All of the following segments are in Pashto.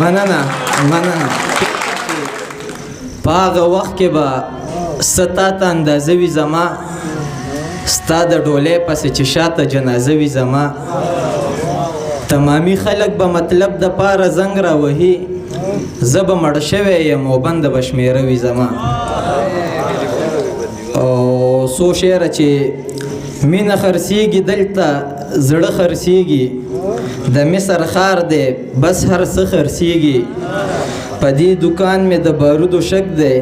مننه په هغه وخت کې به ستا ته اندازه وي زما ستا د ډولۍ پسې چې شاته جنازه وي زما تمامي خلک به مطلب د پاره زنګ راوهي زه به مړ شوی یم او بنده به شمېره وي زما او څو شعره چې مینه خرڅېږي دلته زړه خرڅېږي د مصر ښار دی بس هر څه خرڅېږي په دې دوکان مې د بارودو شک دی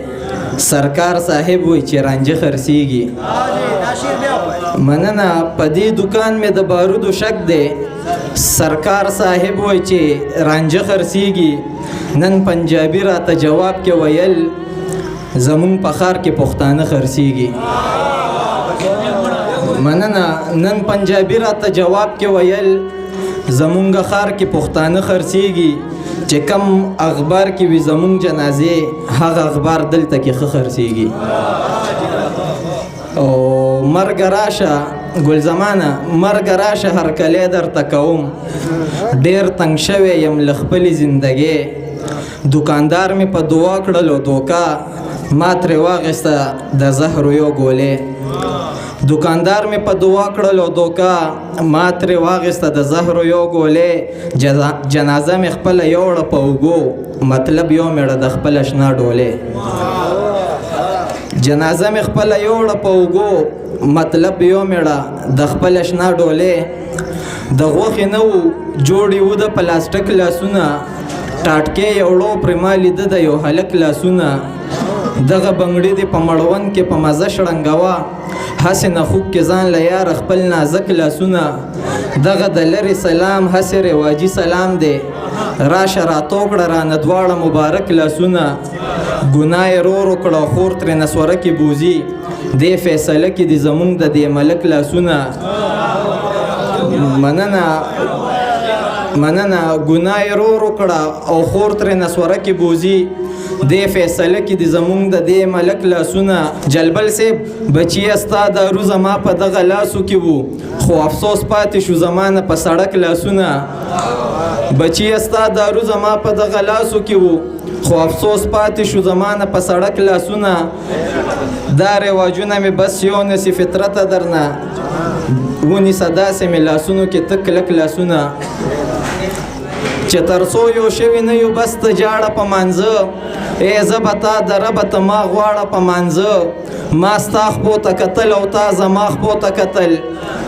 سرکار صاحب وایي چې رانجه خرڅېږي مننه په دې دوکان مې د بارودو شک دی سرکار صاحب وایي چې رانجه خرڅېږي نن پنجابي راته جواب کې ویل زمونږ په ښار کې پښتانه خرڅېږي مننه نن پنجابي راته جواب کې ویل زمونږ ښار کې پښتانه خرڅېږي چې کم اخبار کې وي زمونږ جنازې هغه اخبار دلته کې ښه خرڅېږي او مرګ راشه ګل زمانه مرګ راشه هرکلی درته کوم ډېر تنګ شوی یم له خپلې زندګۍ دوکاندار مې په دعا کړلو دوکه ما ترې واخیسته د زهرو یو ګولې دوکاندار مې په دعا کړلو دوکه ما ترې واخیسته د زهرو یو ګولې جنازه مې خپله یوړه په اوږو مطلب یو مېړه د خپله شنه ډولې جنازه مې خپله یوړه په اوږو مطلب یو مېړه د خپله شنه ډولې د غوښې نه وو جوړې وو د پلاستیک لاسونه ټاټکې یوړو پرې ما لیده د یو هلک لاسونه دغه بنګړي دې په مړوند کې په مزه شړنګوه هسې نخوب کې ځان له یاره خپل نازک لاسونه دغه د لرې سلام هسې رواجي سلام دی راشه راتو کړه رانه دواړه مبارک لاسونه ګناه یې رورو کړه خور ترې نسوره کې بوزي دې فیصله کې دې زمونږ د دې ملک لاسونه مننه ګناه یې رورو کړه او خور ترې نسوره کې بوزي دې فیصله کې د زمونږ د دې ملک لاسونه جلبل صاحب بچیه ستا دارو زما په دغه لاسو کې وو خو افسوس پاتې شو زما نه په سړک لاسونه بچیه ستا دارو زما په دغه لاسو کې وو خو افسوس پاتې شو زما نه په سړک لاسونه دا رواجونه مې بس یو نسي فطرته درنه ونیسه داسې مې لاسونو کې تک کلک لاسونه چې تر څو یو شوي نه یو بس ته جاړه په مانځه ای زه به تا د ربه ته ما غواړه په مانځه ما ستا خپو ته کتل او تا زما خپو ته کتل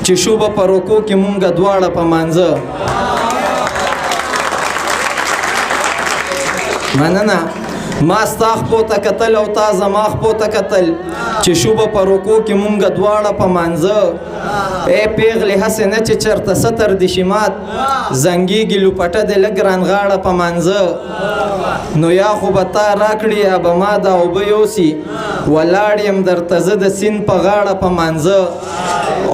چې شو به په رکو کې مونږه دواړه په مانځه مننه ما ستا خپو ته کتل او تا زما خپو ته کتل چې شو به په رکو کې مونږه دواړه په مانځه ای پیغلې هسې نه چې چېرته ستر دې شي مات زنګېږي لوپټه دې لږ رانغاړه په مانځه نو یا خو به تا راکړي یا به ما دا اوبه یوسي ولاړ یم درته زه د سیند په غاړه په مانځه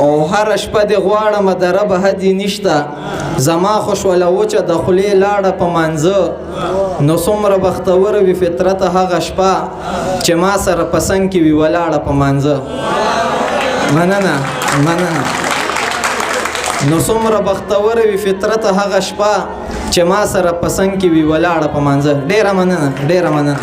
او هره شپه دې غواړم د ربه حدې نشته زما خو شوله وچه د خولې لاړه په مانځه نو څومره بختوره وي فطرته هغه شپه چې ما سره په څنګ کې وي ولاړه په مانځه مننه نو څومره بختوره وي فطرته هغه شپه چې ما سره په څنګ کې وي ولاړه په مانځه ډېره مننه